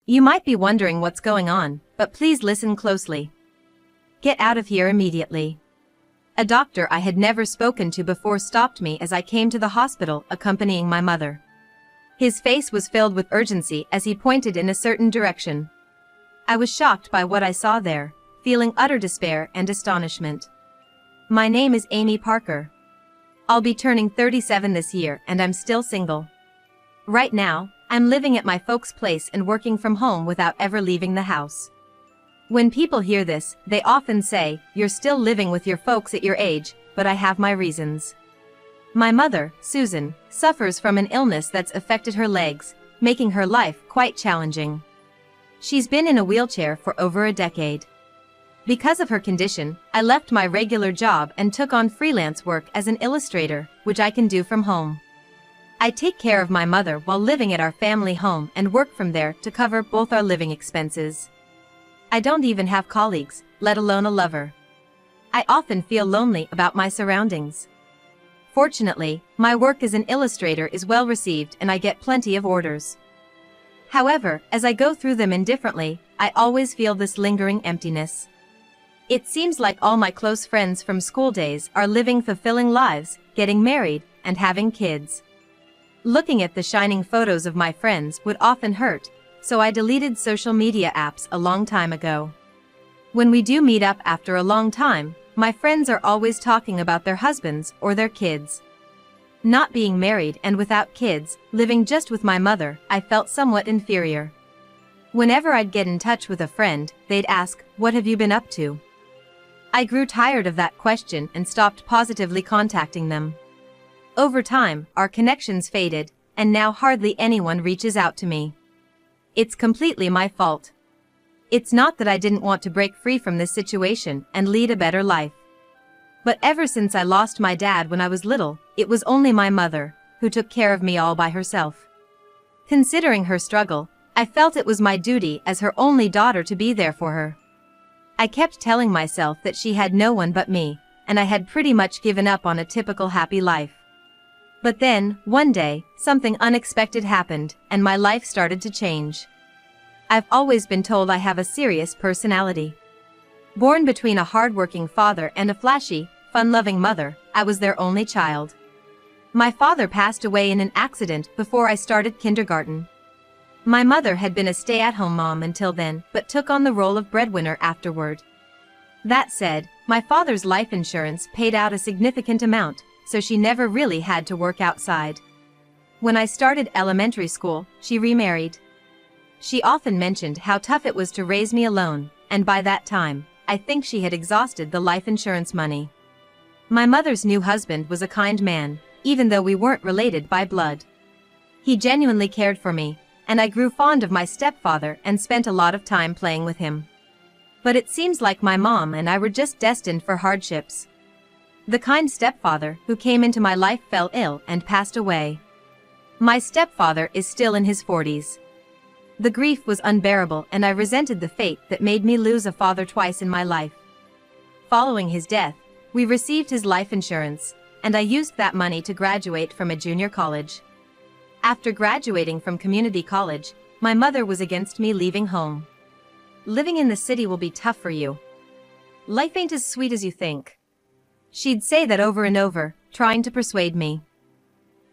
You might be wondering what's going on, but please listen closely. Get out of here immediately. A doctor I had never spoken to before stopped me as I came to the hospital accompanying my mother. His face was filled with urgency as he pointed in a certain direction. I was shocked by what I saw there, feeling utter despair and astonishment. My name is Amy Parker. I'll be turning 37 this year and I'm still single. Right now, I'm living at my folks' place and working from home without ever leaving the house. When people hear this, they often say, "You're still living with your folks at your age," but I have my reasons. My mother, Susan, suffers from an illness that's affected her legs, making her life quite challenging. She's been in a wheelchair for over a decade. Because of her condition, I left my regular job and took on freelance work as an illustrator, which I can do from home. I take care of my mother while living at our family home and work from there to cover both our living expenses. I don't even have colleagues, let alone a lover. I often feel lonely about my surroundings. Fortunately, my work as an illustrator is well received and I get plenty of orders. However, as I go through them indifferently, I always feel this lingering emptiness. It seems like all my close friends from school days are living fulfilling lives, getting married, and having kids. Looking at the shining photos of my friends would often hurt, so I deleted social media apps a long time ago. When we do meet up after a long time, my friends are always talking about their husbands or their kids. Not being married and without kids, living just with my mother, I felt somewhat inferior. Whenever I'd get in touch with a friend, they'd ask, "What have you been up to?" I grew tired of that question and stopped positively contacting them. Over time, our connections faded, and now hardly anyone reaches out to me. It's completely my fault. It's not that I didn't want to break free from this situation and lead a better life. But ever since I lost my dad when I was little, it was only my mother, who took care of me all by herself. Considering her struggle, I felt it was my duty as her only daughter to be there for her. I kept telling myself that she had no one but me, and I had pretty much given up on a typical happy life. But then, one day, something unexpected happened, and my life started to change. I've always been told I have a serious personality. Born between a hardworking father and a flashy, fun-loving mother, I was their only child. My father passed away in an accident before I started kindergarten. My mother had been a stay-at-home mom until then, but took on the role of breadwinner afterward. That said, my father's life insurance paid out a significant amount, so she never really had to work outside. When I started elementary school, she remarried. She often mentioned how tough it was to raise me alone, and by that time, I think she had exhausted the life insurance money. My mother's new husband was a kind man, even though we weren't related by blood. He genuinely cared for me, and I grew fond of my stepfather and spent a lot of time playing with him. But it seems like my mom and I were just destined for hardships. The kind stepfather who came into my life fell ill and passed away. My stepfather is still in his 40s. The grief was unbearable and I resented the fate that made me lose a father twice in my life. Following his death, we received his life insurance, and I used that money to graduate from a junior college. After graduating from community college, my mother was against me leaving home. "Living in the city will be tough for you. Life ain't as sweet as you think." She'd say that over and over, trying to persuade me.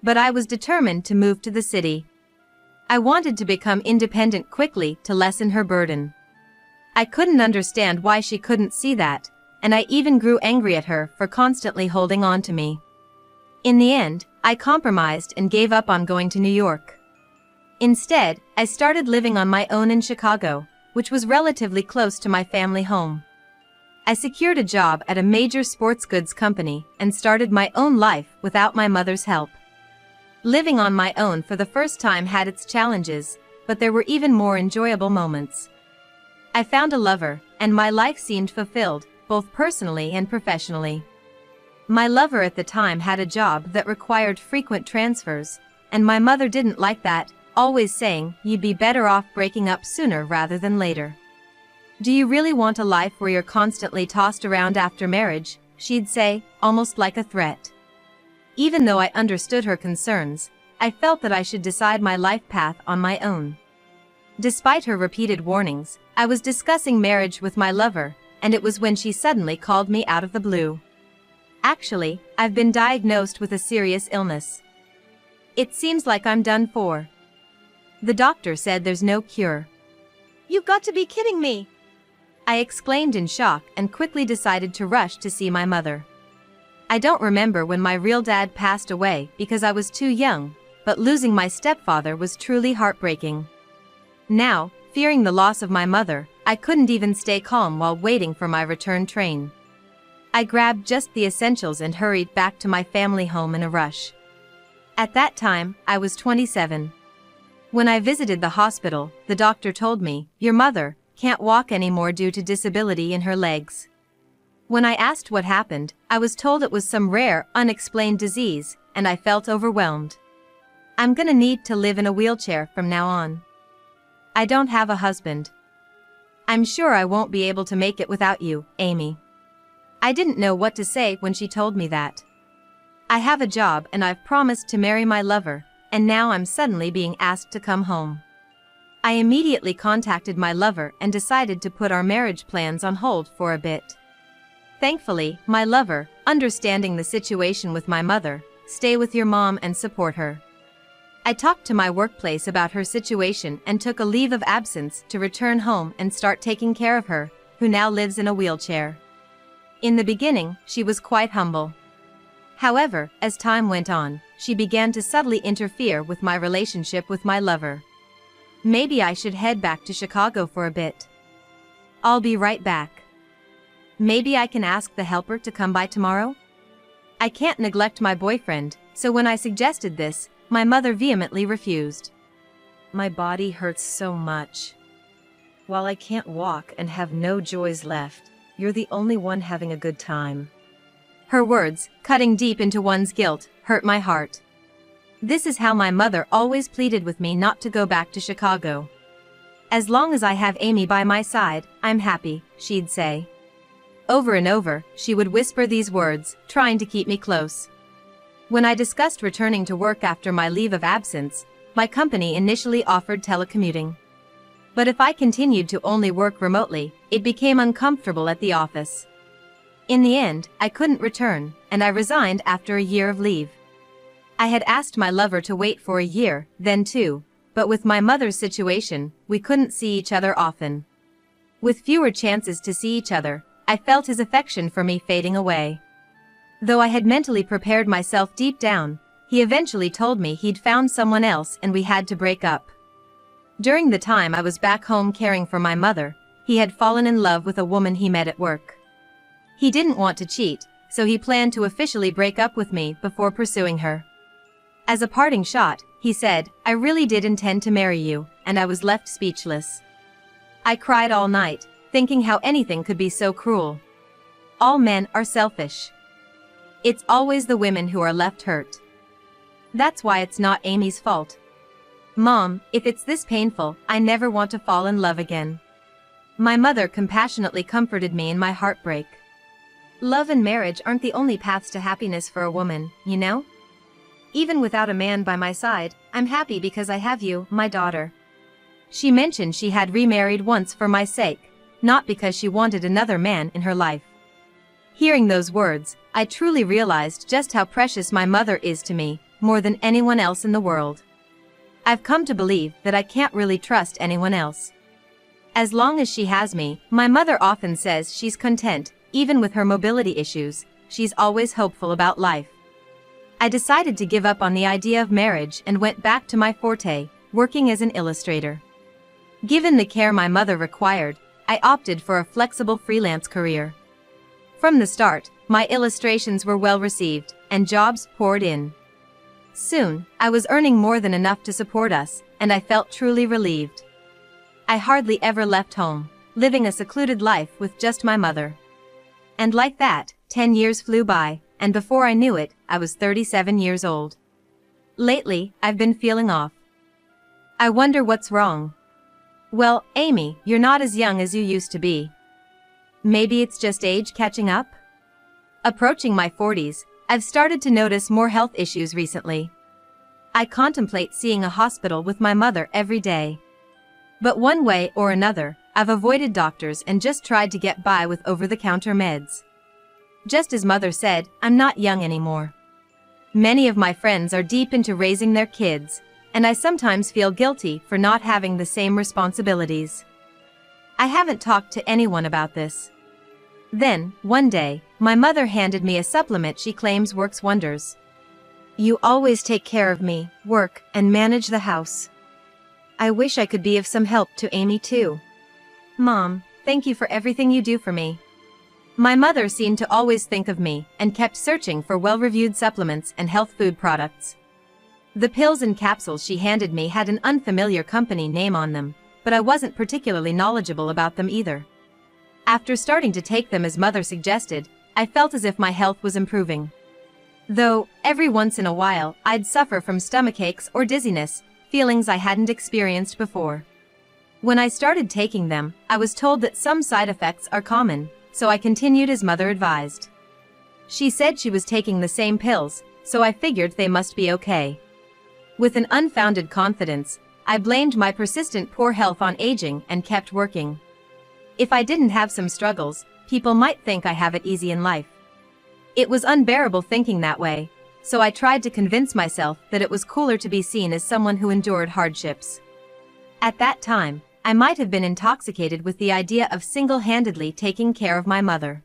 But I was determined to move to the city. I wanted to become independent quickly to lessen her burden. I couldn't understand why she couldn't see that, and I even grew angry at her for constantly holding on to me. In the end, I compromised and gave up on going to New York. Instead, I started living on my own in Chicago, which was relatively close to my family home. I secured a job at a major sports goods company and started my own life without my mother's help. Living on my own for the first time had its challenges, but there were even more enjoyable moments. I found a lover, and my life seemed fulfilled, both personally and professionally. My lover at the time had a job that required frequent transfers, and my mother didn't like that, always saying, "You'd be better off breaking up sooner rather than later. Do you really want a life where you're constantly tossed around after marriage?" she'd say, almost like a threat. Even though I understood her concerns, I felt that I should decide my life path on my own. Despite her repeated warnings, I was discussing marriage with my lover, and it was when she suddenly called me out of the blue. Actually, I've been diagnosed with a serious illness. It seems like I'm done for. The doctor said there's no cure. You've got to be kidding me! I exclaimed in shock and quickly decided to rush to see my mother. I don't remember when my real dad passed away because I was too young, but losing my stepfather was truly heartbreaking. Now, fearing the loss of my mother, I couldn't even stay calm while waiting for my return train. I grabbed just the essentials and hurried back to my family home in a rush. At that time, I was 27. When I visited the hospital, the doctor told me, "Your mother can't walk anymore due to disability in her legs." When I asked what happened, I was told it was some rare, unexplained disease, and I felt overwhelmed. I'm gonna need to live in a wheelchair from now on. I don't have a husband. I'm sure I won't be able to make it without you, Amy. I didn't know what to say when she told me that. I have a job and I've promised to marry my lover, and now I'm suddenly being asked to come home. I immediately contacted my lover and decided to put our marriage plans on hold for a bit. Thankfully, my lover, understanding the situation with my mother, stay with your mom and support her. I talked to my workplace about her situation and took a leave of absence to return home and start taking care of her, who now lives in a wheelchair. In the beginning, she was quite humble. However, as time went on, she began to subtly interfere with my relationship with my lover. Maybe I should head back to Chicago for a bit. I'll be right back. Maybe I can ask the helper to come by tomorrow? I can't neglect my boyfriend, so when I suggested this, my mother vehemently refused. My body hurts so much. While I can't walk and have no joys left, you're the only one having a good time. Her words, cutting deep into one's guilt, hurt my heart. This is how my mother always pleaded with me not to go back to Chicago. As long as I have Amy by my side, I'm happy, she'd say. Over and over, she would whisper these words, trying to keep me close. When I discussed returning to work after my leave of absence, my company initially offered telecommuting. But if I continued to only work remotely, it became uncomfortable at the office. In the end, I couldn't return, and I resigned after a year of leave. I had asked my lover to wait for a year, then two, but with my mother's situation, we couldn't see each other often. With fewer chances to see each other, I felt his affection for me fading away. Though I had mentally prepared myself deep down, he eventually told me he'd found someone else and we had to break up. During the time I was back home caring for my mother, he had fallen in love with a woman he met at work. He didn't want to cheat, so he planned to officially break up with me before pursuing her. As a parting shot, he said, "I really did intend to marry you," and I was left speechless. I cried all night, thinking how anything could be so cruel. All men are selfish. It's always the women who are left hurt. That's why it's not Amy's fault. Mom, if it's this painful, I never want to fall in love again. My mother compassionately comforted me in my heartbreak. Love and marriage aren't the only paths to happiness for a woman, you know? Even without a man by my side, I'm happy because I have you, my daughter. She mentioned she had remarried once for my sake, not because she wanted another man in her life. Hearing those words, I truly realized just how precious my mother is to me, more than anyone else in the world. I've come to believe that I can't really trust anyone else. As long as she has me, my mother often says she's content, even with her mobility issues, she's always hopeful about life. I decided to give up on the idea of marriage and went back to my forte, working as an illustrator. Given the care my mother required, I opted for a flexible freelance career. From the start, my illustrations were well received, and jobs poured in. Soon, I was earning more than enough to support us, and I felt truly relieved. I hardly ever left home, living a secluded life with just my mother. And like that, 10 years flew by, and before I knew it, I was 37 years old. Lately, I've been feeling off. I wonder what's wrong. Well, Amy, you're not as young as you used to be. Maybe it's just age catching up? Approaching my 40s, I've started to notice more health issues recently. I contemplate seeing a hospital with my mother every day. But one way or another, I've avoided doctors and just tried to get by with over-the-counter meds. Just as Mother said, I'm not young anymore. Many of my friends are deep into raising their kids, and I sometimes feel guilty for not having the same responsibilities. I haven't talked to anyone about this. Then, one day, my mother handed me a supplement she claims works wonders. You always take care of me, work, and manage the house. I wish I could be of some help to Amy too. Mom, thank you for everything you do for me. My mother seemed to always think of me and kept searching for well-reviewed supplements and health food products. The pills and capsules she handed me had an unfamiliar company name on them, but I wasn't particularly knowledgeable about them either. After starting to take them as Mother suggested, I felt as if my health was improving. Though, every once in a while, I'd suffer from stomachaches or dizziness, feelings I hadn't experienced before. When I started taking them, I was told that some side effects are common, so I continued as Mother advised. She said she was taking the same pills, so I figured they must be okay. With an unfounded confidence, I blamed my persistent poor health on aging and kept working. If I didn't have some struggles, people might think I have it easy in life. It was unbearable thinking that way, so I tried to convince myself that it was cooler to be seen as someone who endured hardships. At that time, I might have been intoxicated with the idea of single-handedly taking care of my mother.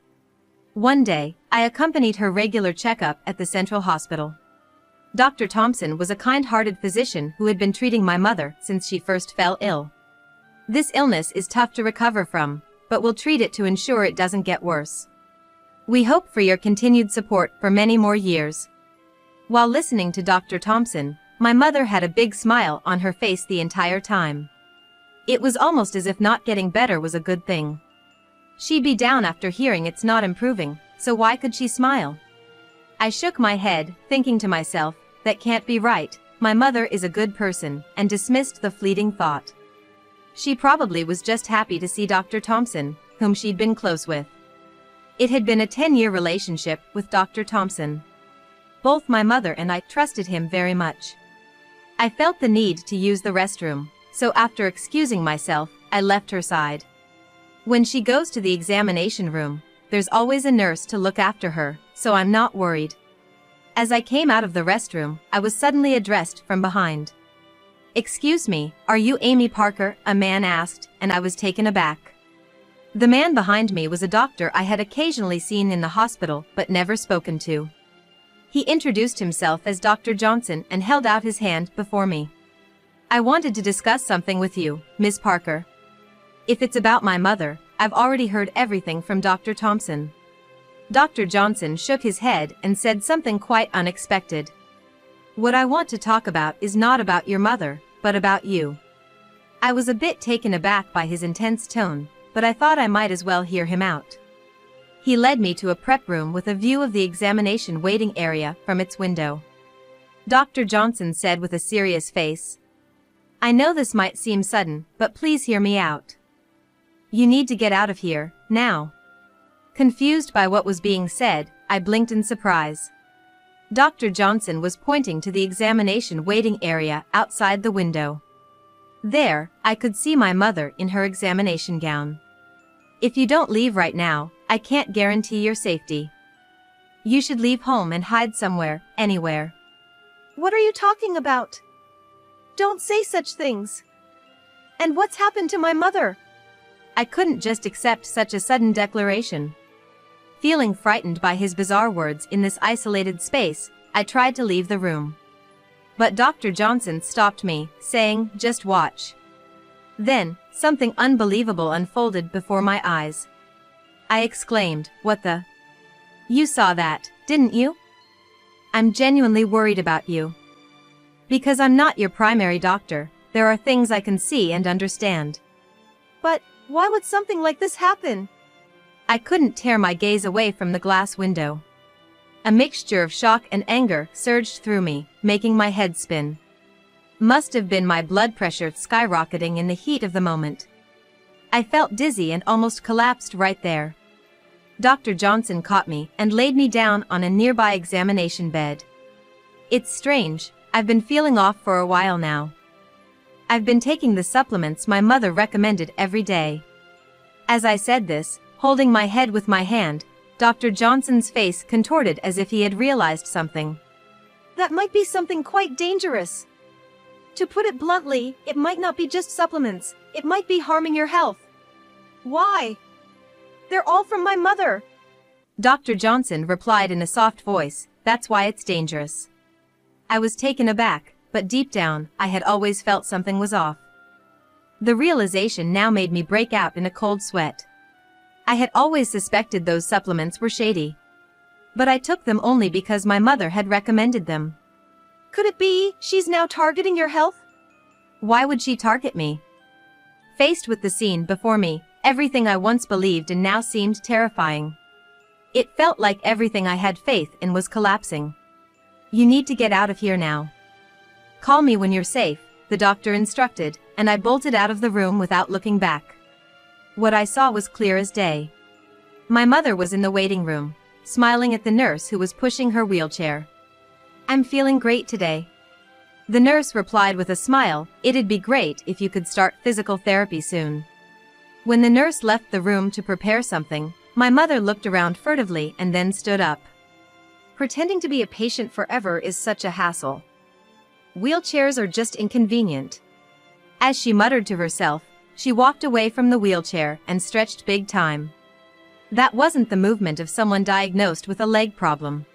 One day, I accompanied her regular checkup at the Central Hospital. Dr. Thompson was a kind-hearted physician who had been treating my mother since she first fell ill. This illness is tough to recover from, but we'll treat it to ensure it doesn't get worse. We hope for your continued support for many more years. While listening to Dr. Thompson, my mother had a big smile on her face the entire time. It was almost as if not getting better was a good thing. She'd be down after hearing it's not improving, so why could she smile? I shook my head, thinking to myself, that can't be right, my mother is a good person, and dismissed the fleeting thought. She probably was just happy to see Dr. Thompson, whom she'd been close with. It had been a 10-year relationship with Dr. Thompson. Both my mother and I trusted him very much. I felt the need to use the restroom, so after excusing myself, I left her side. When she goes to the examination room, there's always a nurse to look after her, so I'm not worried. As I came out of the restroom, I was suddenly addressed from behind. "Excuse me, are you Amy Parker?" a man asked, and I was taken aback. The man behind me was a doctor I had occasionally seen in the hospital but never spoken to. He introduced himself as Dr. Johnson and held out his hand before me. "I wanted to discuss something with you, Ms. Parker. If it's about my mother, I've already heard everything from Dr. Thompson." Dr. Johnson shook his head and said something quite unexpected. "What I want to talk about is not about your mother, but about you." I was a bit taken aback by his intense tone, but I thought I might as well hear him out. He led me to a prep room with a view of the examination waiting area from its window. Dr. Johnson said with a serious face, "I know this might seem sudden, but please hear me out. You need to get out of here, now." Confused by what was being said, I blinked in surprise. Dr. Johnson was pointing to the examination waiting area outside the window. There, I could see my mother in her examination gown. "If you don't leave right now, I can't guarantee your safety. You should leave home and hide somewhere, anywhere." What are you talking about? Don't say such things. And what's happened to my mother? I couldn't just accept such a sudden declaration. Feeling frightened by his bizarre words in this isolated space, I tried to leave the room. But Dr. Johnson stopped me, saying, "Just watch." Then, something unbelievable unfolded before my eyes. I exclaimed, "What the? You saw that, didn't you? I'm genuinely worried about you. Because I'm not your primary doctor, there are things I can see and understand." But why would something like this happen? I couldn't tear my gaze away from the glass window. A mixture of shock and anger surged through me, making my head spin. Must have been my blood pressure skyrocketing in the heat of the moment. I felt dizzy and almost collapsed right there. Dr. Johnson caught me and laid me down on a nearby examination bed. "It's strange, I've been feeling off for a while now. I've been taking the supplements my mother recommended every day. As I said this, holding my head with my hand, Dr. Johnson's face contorted as if he had realized something. That might be something quite dangerous. To put it bluntly, it might not be just supplements, it might be harming your health. Why? They're all from my mother. Dr. Johnson replied in a soft voice, "That's why it's dangerous." I was taken aback, but deep down, I had always felt something was off. The realization now made me break out in a cold sweat. I had always suspected those supplements were shady. But I took them only because my mother had recommended them. Could it be she's now targeting your health? Why would she target me? Faced with the scene before me, everything I once believed in now seemed terrifying. It felt like everything I had faith in was collapsing. "You need to get out of here now. Call me when you're safe," the doctor instructed, and I bolted out of the room without looking back. What I saw was clear as day. My mother was in the waiting room, smiling at the nurse who was pushing her wheelchair. "I'm feeling great today." The nurse replied with a smile, "It'd be great if you could start physical therapy soon." When the nurse left the room to prepare something, my mother looked around furtively and then stood up. Pretending to be a patient forever is such a hassle. Wheelchairs are just inconvenient. As she muttered to herself, she walked away from the wheelchair and stretched big time. That wasn't the movement of someone diagnosed with a leg problem.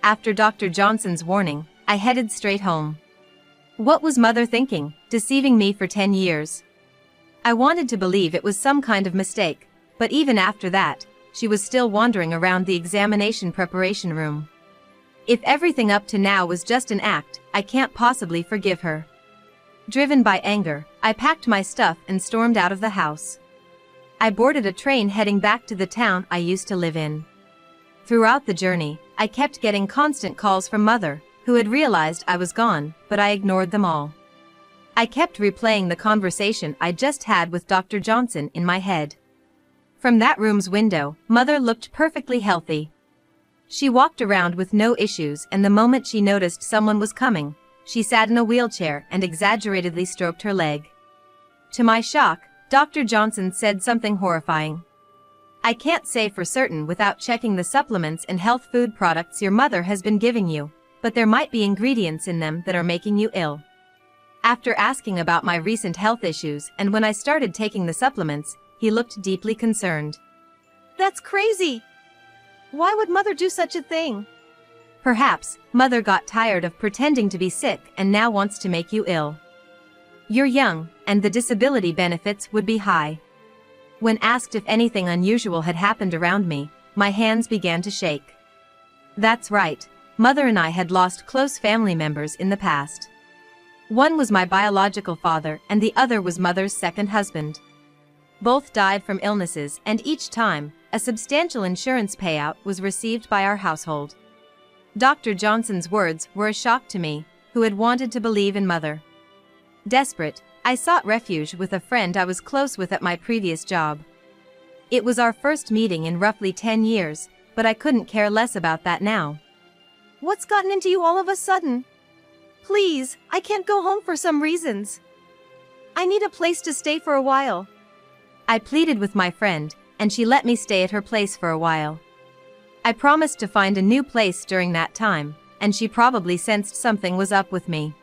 After Dr. Johnson's warning, I headed straight home. What was Mother thinking, deceiving me for 10 years? I wanted to believe it was some kind of mistake, but even after that, she was still wandering around the examination preparation room. If everything up to now was just an act, I can't possibly forgive her. Driven by anger, I packed my stuff and stormed out of the house. I boarded a train heading back to the town I used to live in. Throughout the journey, I kept getting constant calls from Mother, who had realized I was gone, but I ignored them all. I kept replaying the conversation I just had with Dr. Johnson in my head. From that room's window, Mother looked perfectly healthy. She walked around with no issues, and the moment she noticed someone was coming, she sat in a wheelchair and exaggeratedly stroked her leg. To my shock, Dr. Johnson said something horrifying. "I can't say for certain without checking the supplements and health food products your mother has been giving you, but there might be ingredients in them that are making you ill." After asking about my recent health issues and when I started taking the supplements, he looked deeply concerned. That's crazy! Why would Mother do such a thing? Perhaps, Mother got tired of pretending to be sick and now wants to make you ill. You're young, and the disability benefits would be high. When asked if anything unusual had happened around me, my hands began to shake. That's right, Mother and I had lost close family members in the past. One was my biological father and the other was Mother's second husband. Both died from illnesses, and each time, a substantial insurance payout was received by our household. Dr. Johnson's words were a shock to me, who had wanted to believe in Mother. Desperate, I sought refuge with a friend I was close with at my previous job. It was our first meeting in roughly 10 years, but I couldn't care less about that now. What's gotten into you all of a sudden? Please, I can't go home for some reasons. I need a place to stay for a while. I pleaded with my friend, and she let me stay at her place for a while. I promised to find a new place during that time, and she probably sensed something was up with me.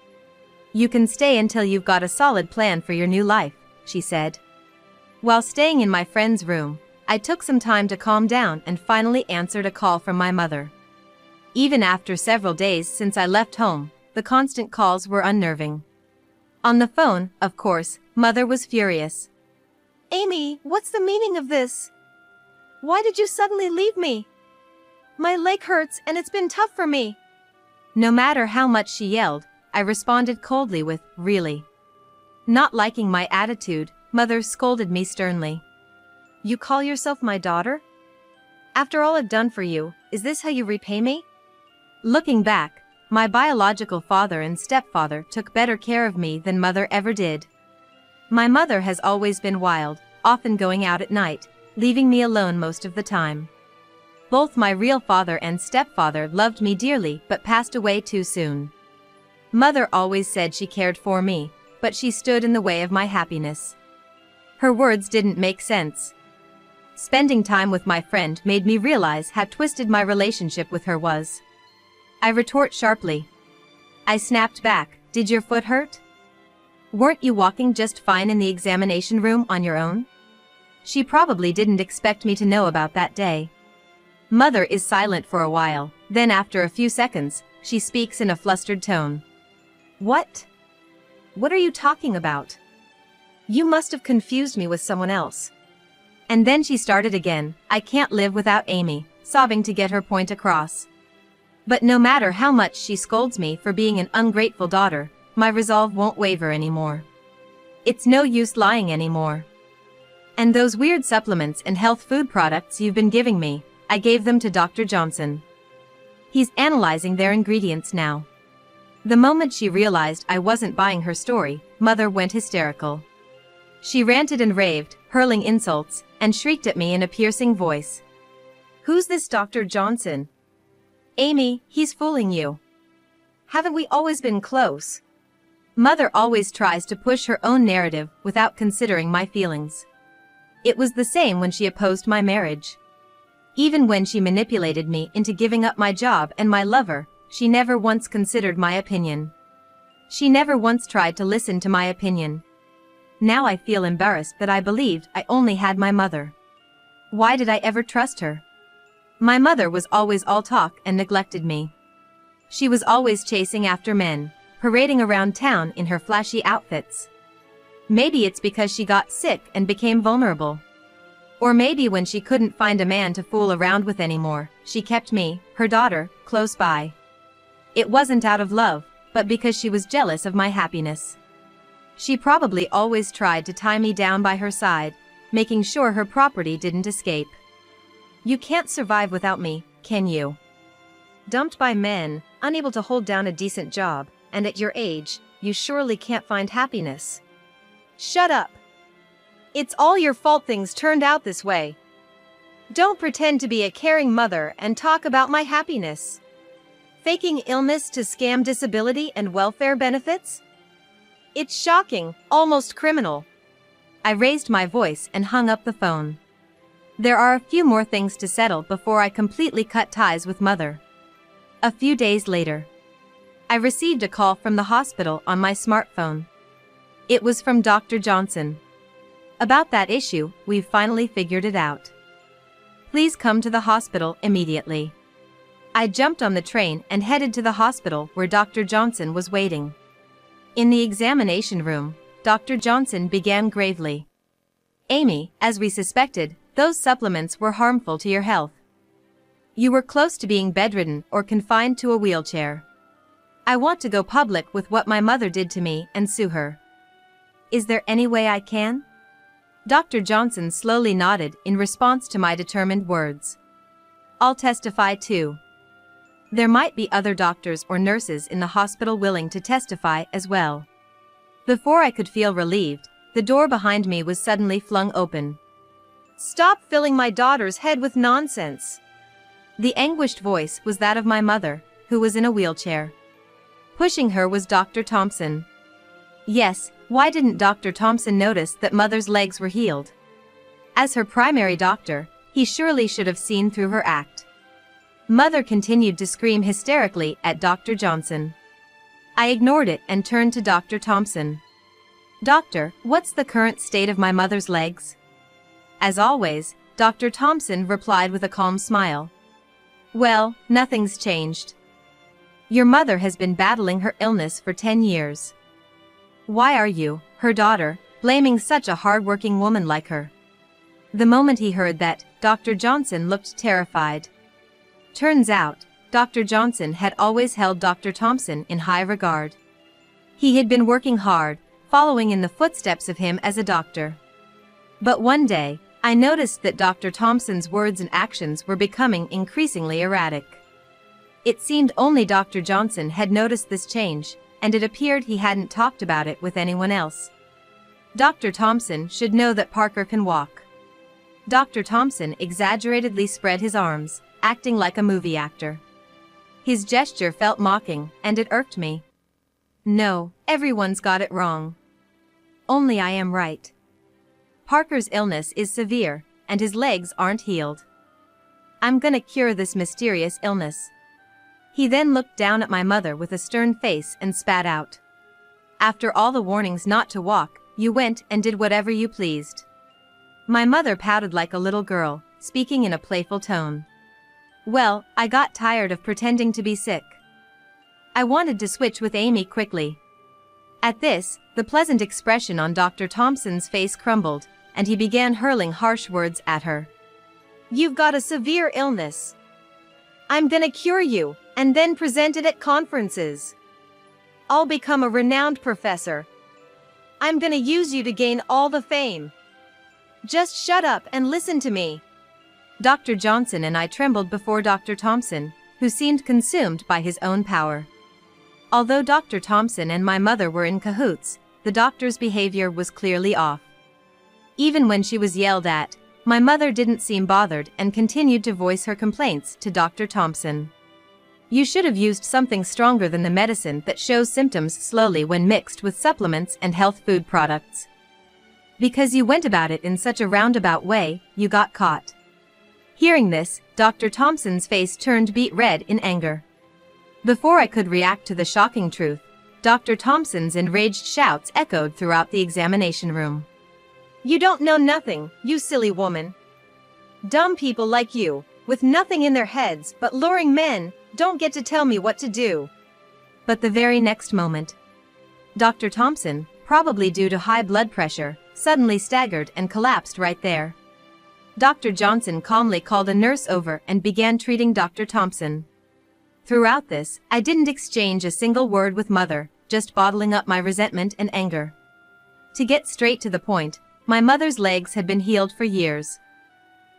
"You can stay until you've got a solid plan for your new life," she said. While staying in my friend's room, I took some time to calm down and finally answered a call from my mother. Even after several days since I left home, the constant calls were unnerving. On the phone, of course, Mother was furious. "Amy, what's the meaning of this? Why did you suddenly leave me? My leg hurts and it's been tough for me." No matter how much she yelled, I responded coldly with, "Really?" Not liking my attitude, Mother scolded me sternly. "You call yourself my daughter? After all I've done for you, is this how you repay me?" Looking back, my biological father and stepfather took better care of me than Mother ever did. My mother has always been wild, often going out at night, leaving me alone most of the time. Both my real father and stepfather loved me dearly but passed away too soon. Mother always said she cared for me, but she stood in the way of my happiness. Her words didn't make sense. Spending time with my friend made me realize how twisted my relationship with her was. I retort sharply. I snapped back, "Did your foot hurt? Weren't you walking just fine in the examination room on your own?" She probably didn't expect me to know about that day. Mother is silent for a while, then after a few seconds, she speaks in a flustered tone. What? What are you talking about? You must have confused me with someone else. And then she started again, "I can't live without Amy," sobbing to get her point across. But no matter how much she scolds me for being an ungrateful daughter, my resolve won't waver anymore. It's no use lying anymore. "And those weird supplements and health food products you've been giving me, I gave them to Dr. Johnson. He's analyzing their ingredients now." The moment she realized I wasn't buying her story, Mother went hysterical. She ranted and raved, hurling insults, and shrieked at me in a piercing voice. "Who's this Dr. Johnson? Amy, he's fooling you. Haven't we always been close?" Mother always tries to push her own narrative without considering my feelings. It was the same when she opposed my marriage. Even when she manipulated me into giving up my job and my lover, she never once considered my opinion. She never once tried to listen to my opinion. Now I feel embarrassed that I believed I only had my mother. Why did I ever trust her? My mother was always all talk and neglected me. She was always chasing after men, parading around town in her flashy outfits. Maybe it's because she got sick and became vulnerable. Or maybe when she couldn't find a man to fool around with anymore, she kept me, her daughter, close by. It wasn't out of love, but because she was jealous of my happiness. She probably always tried to tie me down by her side, making sure her property didn't escape. "You can't survive without me, can you? Dumped by men, unable to hold down a decent job, and at your age, you surely can't find happiness." "Shut up! It's all your fault things turned out this way. Don't pretend to be a caring mother and talk about my happiness. Faking illness to scam disability and welfare benefits? It's shocking, almost criminal." I raised my voice and hung up the phone. There are a few more things to settle before I completely cut ties with Mother. A few days later, I received a call from the hospital on my smartphone. It was from Dr. Johnson. "About that issue, we've finally figured it out. Please come to the hospital immediately." I jumped on the train and headed to the hospital where Dr. Johnson was waiting. In the examination room, Dr. Johnson began gravely. "Amy, as we suspected, those supplements were harmful to your health. You were close to being bedridden or confined to a wheelchair. I want to go public with what my mother did to me and sue her. Is there any way I can?" Dr. Johnson slowly nodded in response to my determined words. "I'll testify too. There might be other doctors or nurses in the hospital willing to testify as well." Before I could feel relieved, the door behind me was suddenly flung open. "Stop filling my daughter's head with nonsense." The anguished voice was that of my mother, who was in a wheelchair. Pushing her was Dr. Thompson. Yes, why didn't Dr. Thompson notice that Mother's legs were healed? As her primary doctor, he surely should have seen through her act. Mother continued to scream hysterically at Dr. Johnson. I ignored it and turned to Dr. Thompson. "Doctor, what's the current state of my mother's legs?" As always, Dr. Thompson replied with a calm smile. "Well, nothing's changed. Your mother has been battling her illness for 10 years. Why are you, her daughter, blaming such a hard-working woman like her?" The moment he heard that, Dr. Johnson looked terrified. Turns out, Dr. Johnson had always held Dr. Thompson in high regard. He had been working hard, following in the footsteps of him as a doctor. But one day, I noticed that Dr. Thompson's words and actions were becoming increasingly erratic. It seemed only Dr. Johnson had noticed this change, and it appeared he hadn't talked about it with anyone else. Dr. Thompson should know that Parker can walk. Dr. Thompson exaggeratedly spread his arms, acting like a movie actor. His gesture felt mocking, and it irked me. No, everyone's got it wrong. Only I am right. Parker's illness is severe, and his legs aren't healed. I'm gonna cure this mysterious illness. He then looked down at my mother with a stern face and spat out. After all the warnings not to walk, you went and did whatever you pleased. My mother pouted like a little girl, speaking in a playful tone. Well, I got tired of pretending to be sick. I wanted to switch with Amy quickly. At this, the pleasant expression on Dr. Thompson's face crumbled, and he began hurling harsh words at her. You've got a severe illness. I'm gonna cure you, and then present it at conferences. I'll become a renowned professor. I'm gonna use you to gain all the fame. Just shut up and listen to me. Dr. Johnson and I trembled before Dr. Thompson, who seemed consumed by his own power. Although Dr. Thompson and my mother were in cahoots, the doctor's behavior was clearly off. Even when she was yelled at, my mother didn't seem bothered and continued to voice her complaints to Dr. Thompson. You should have used something stronger than the medicine that shows symptoms slowly when mixed with supplements and health food products. Because you went about it in such a roundabout way, you got caught. Hearing this, Dr. Thompson's face turned beet red in anger. Before I could react to the shocking truth, Dr. Thompson's enraged shouts echoed throughout the examination room. You don't know nothing, you silly woman. Dumb people like you, with nothing in their heads but luring men, don't get to tell me what to do. But the very next moment, Dr. Thompson, probably due to high blood pressure, suddenly staggered and collapsed right there. Dr. Johnson calmly called a nurse over and began treating Dr. Thompson. Throughout this, I didn't exchange a single word with Mother, just bottling up my resentment and anger. To get straight to the point, my mother's legs had been healed for years.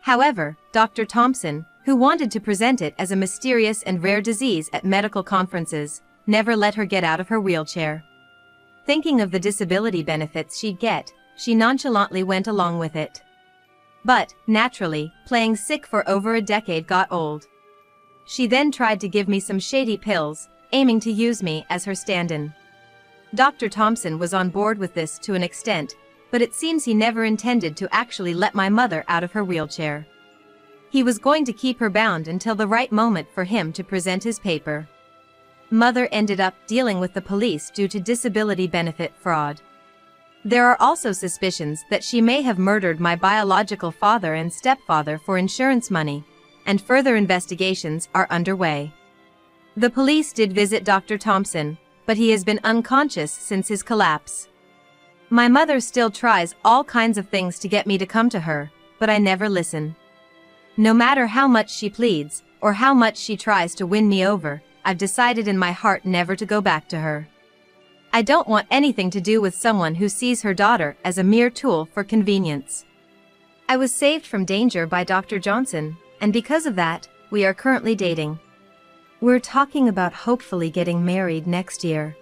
However, Dr. Thompson, who wanted to present it as a mysterious and rare disease at medical conferences, never let her get out of her wheelchair. Thinking of the disability benefits she'd get, she nonchalantly went along with it. But, naturally, playing sick for over a decade got old. She then tried to give me some shady pills, aiming to use me as her stand-in. Dr. Thompson was on board with this to an extent, but it seems he never intended to actually let my mother out of her wheelchair. He was going to keep her bound until the right moment for him to present his paper. Mother ended up dealing with the police due to disability benefit fraud. There are also suspicions that she may have murdered my biological father and stepfather for insurance money, and further investigations are underway. The police did visit Dr. Thompson, but he has been unconscious since his collapse. My mother still tries all kinds of things to get me to come to her, but I never listen. No matter how much she pleads, or how much she tries to win me over, I've decided in my heart never to go back to her. I don't want anything to do with someone who sees her daughter as a mere tool for convenience. I was saved from danger by Dr. Johnson, and because of that, we are currently dating. We're talking about hopefully getting married next year.